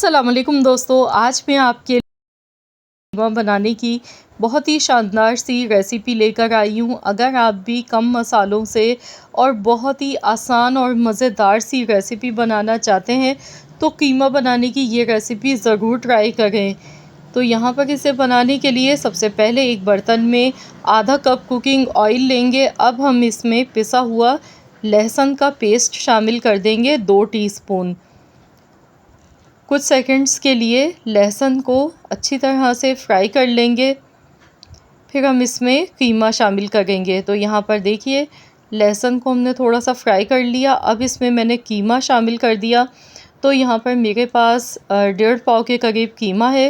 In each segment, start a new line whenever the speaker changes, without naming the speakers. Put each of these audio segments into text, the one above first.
अस्सलाम वालेकुम दोस्तों, आज मैं आपके लिए कीमा बनाने की बहुत ही शानदार सी रेसिपी लेकर आई हूँ। अगर आप भी कम मसालों से और बहुत ही आसान और मज़ेदार सी रेसिपी बनाना चाहते हैं तो कीमा बनाने की ये रेसिपी ज़रूर ट्राई करें। तो यहाँ पर इसे बनाने के लिए सबसे पहले एक बर्तन में आधा कप कुकिंग ऑयल लेंगे। अब हम इसमें पिसा हुआ लहसुन का पेस्ट शामिल कर देंगे 2 टीस्पून। कुछ सेकंड्स के लिए लहसुन को अच्छी तरह से फ्राई कर लेंगे, फिर हम इसमें कीमा शामिल करेंगे। तो यहाँ पर देखिए लहसुन को हमने थोड़ा सा फ्राई कर लिया। अब इसमें मैंने कीमा शामिल कर दिया। तो यहाँ पर मेरे पास 1.5 पाव के करीब कीमा है।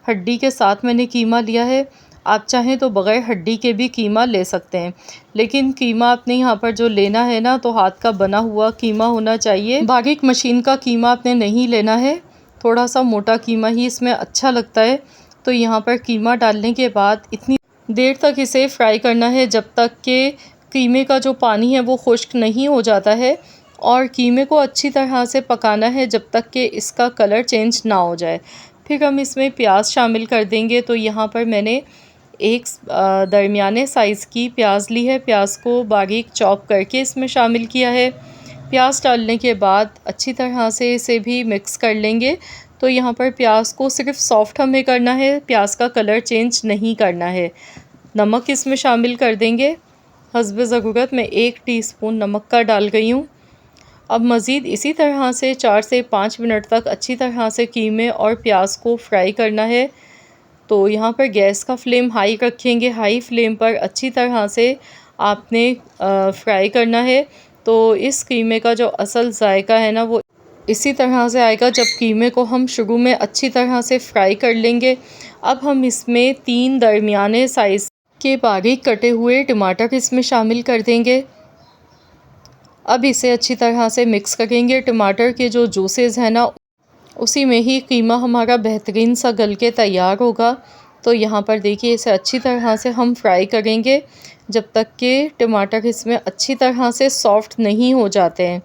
हड्डी के साथ मैंने कीमा लिया है। आप चाहें तो बग़ैर हड्डी के भी कीमा ले सकते हैं, लेकिन कीमा आपने यहाँ पर जो लेना है ना, तो हाथ का बना हुआ कीमा होना चाहिए। बारीक मशीन का कीमा आपने नहीं लेना है, थोड़ा सा मोटा कीमा ही इसमें अच्छा लगता है। तो यहाँ पर कीमा डालने के बाद इतनी देर तक इसे फ्राई करना है जब तक कि कीमे का जो पानी है वो खुश्क नहीं हो जाता है, और कीमे को अच्छी तरह से पकाना है जब तक कि इसका कलर चेंज ना हो जाए। फिर हम इसमें प्याज शामिल कर देंगे। तो यहाँ पर मैंने एक दरमियाने साइज़ की प्याज ली है। प्याज को बारीक चॉप करके इसमें शामिल किया है। प्याज डालने के बाद अच्छी तरह से इसे भी मिक्स कर लेंगे। तो यहाँ पर प्याज को सिर्फ सॉफ्ट हमें करना है, प्याज का कलर चेंज नहीं करना है। नमक इसमें शामिल कर देंगे हस्ब ज़रूरत। मैं 1 टीस्पून नमक का डाल गई हूँ। अब मज़ीद इसी तरह से 4 से 5 मिनट तक अच्छी तरह से कीमे और प्याज को फ्राई करना है। तो यहाँ पर गैस का फ्लेम हाई रखेंगे। हाई फ्लेम पर अच्छी तरह से आपने फ्राई करना है। तो इस कीमे का जो असल जायका है ना, वो इसी तरह से आएगा जब कीमे को हम शुरू में अच्छी तरह से फ्राई कर लेंगे। अब हम इसमें 3 दरमियाने साइज़ के बारीक कटे हुए टमाटर इसमें शामिल कर देंगे। अब इसे अच्छी तरह से मिक्स करेंगे। टमाटर के जो जूसेस हैं ना, उसी में ही कीमा हमारा बेहतरीन सा गल के तैयार होगा। तो यहाँ पर देखिए इसे अच्छी तरह से हम फ्राई करेंगे जब तक कि टमाटर इसमें अच्छी तरह से सॉफ्ट नहीं हो जाते हैं।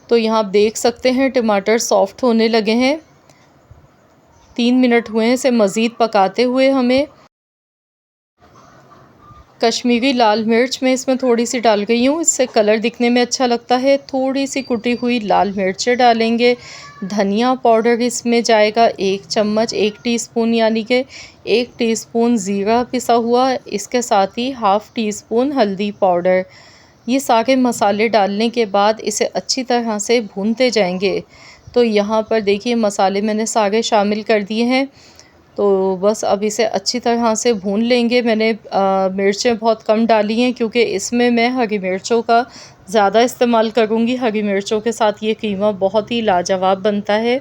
तो यहाँ आप देख सकते हैं टमाटर सॉफ्ट होने लगे हैं। 3 मिनट हुए हैं इसे मज़ीद पकाते हुए। हमें कश्मीरी लाल मिर्च मैं इसमें थोड़ी सी डाल गई हूँ, इससे कलर दिखने में अच्छा लगता है। थोड़ी सी कुटी हुई लाल मिर्चें डालेंगे। धनिया पाउडर इसमें जाएगा 1 चम्मच, 1 टीस्पून, यानी कि 1 टीस्पून ज़ीरा पिसा हुआ। इसके साथ ही हाफ़ टीस्पून हल्दी पाउडर। ये सारे मसाले डालने के बाद इसे अच्छी तरह से भूनते जाएंगे। तो यहाँ पर देखिए मसाले मैंने सारे शामिल कर दिए हैं। तो बस अब इसे अच्छी तरह से भून लेंगे। मैंने मिर्चें बहुत कम डाली हैं क्योंकि इसमें मैं हरी मिर्चों का ज़्यादा इस्तेमाल करूँगी। हरी मिर्चों के साथ ये कीमा बहुत ही लाजवाब बनता है।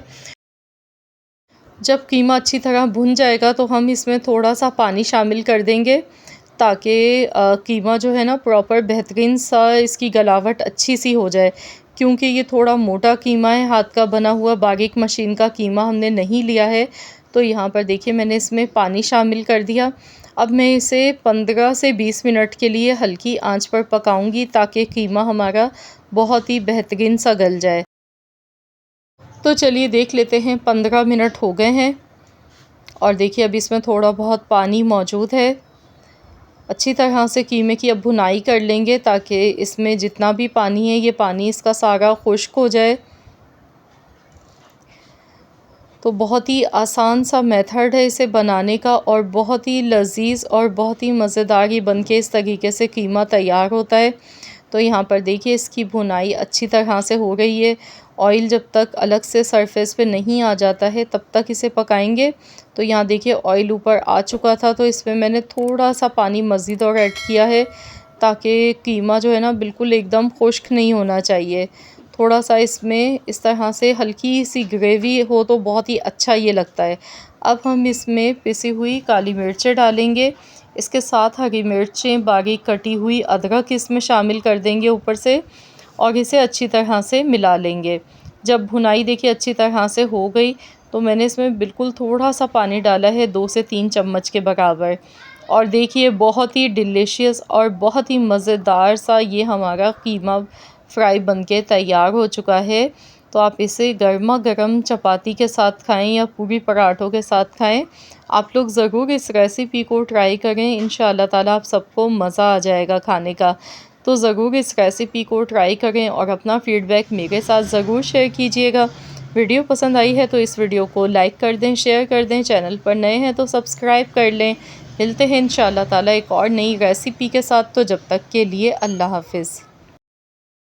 जब कीमा अच्छी तरह भुन जाएगा तो हम इसमें थोड़ा सा पानी शामिल कर देंगे, ताकि कीमा जो है ना प्रॉपर बेहतरीन सा इसकी गलावट अच्छी सी हो जाए। क्योंकि ये थोड़ा मोटा कीमा है, हाथ का बना हुआ बारीक मशीन का कीमा हमने नहीं लिया है। तो यहाँ पर देखिए मैंने इसमें पानी शामिल कर दिया। अब मैं इसे 15 से 20 मिनट के लिए हल्की आंच पर पकाऊंगी, ताकि कीमा हमारा बहुत ही बेहतरीन सा गल जाए। तो चलिए देख लेते हैं, 15 मिनट हो गए हैं और देखिए अब इसमें थोड़ा बहुत पानी मौजूद है। अच्छी तरह से कीमे की अब भुनाई कर लेंगे, ताकि इसमें जितना भी पानी है ये पानी इसका सारा खुश्क हो जाए। तो बहुत ही आसान सा मेथड है इसे बनाने का, और बहुत ही लजीज और बहुत ही मज़ेदार ये बन के इस तरीके से कीमा तैयार होता है। तो यहाँ पर देखिए इसकी भुनाई अच्छी तरह से हो रही है। ऑयल जब तक अलग से सरफेस पे नहीं आ जाता है तब तक इसे पकाएंगे। तो यहाँ देखिए ऑयल ऊपर आ चुका था, तो इसमें मैंने थोड़ा सा पानी मज़ीद और ऐड किया है, ताकि कीमा जो है ना बिल्कुल एकदम खुश्क नहीं होना चाहिए। थोड़ा सा इसमें इस तरह से हल्की सी ग्रेवी हो तो बहुत ही अच्छा ये लगता है। अब हम इसमें पिसी हुई काली मिर्चें डालेंगे। इसके साथ हरी मिर्चें, बारीक कटी हुई अदरक इसमें शामिल कर देंगे ऊपर से, और इसे अच्छी तरह से मिला लेंगे। जब भुनाई देखिए अच्छी तरह से हो गई, तो मैंने इसमें बिल्कुल थोड़ा सा पानी डाला है, 2 से 3 चम्मच के बराबर। और देखिए बहुत ही डिलीशियस और बहुत ही मज़ेदार सा ये हमारा कीमा फ्राई बनके तैयार हो चुका है। तो आप इसे गर्मा गर्म चपाती के साथ खाएं या पूरी पराठों के साथ खाएं। आप लोग ज़रूर इस रेसिपी को ट्राई करें, इंशाअल्लाह ताला आप सबको मज़ा आ जाएगा खाने का। तो ज़रूर इस रेसिपी को ट्राई करें और अपना फ़ीडबैक मेरे साथ ज़रूर शेयर कीजिएगा। वीडियो पसंद आई है तो इस वीडियो को लाइक कर दें, शेयर कर दें। चैनल पर नए हैं तो सब्सक्राइब कर लें। मिलते हैं इंशाअल्लाह ताला एक और नई रेसिपी के साथ। तो जब तक के लिए अल्लाह हाफ़िज़।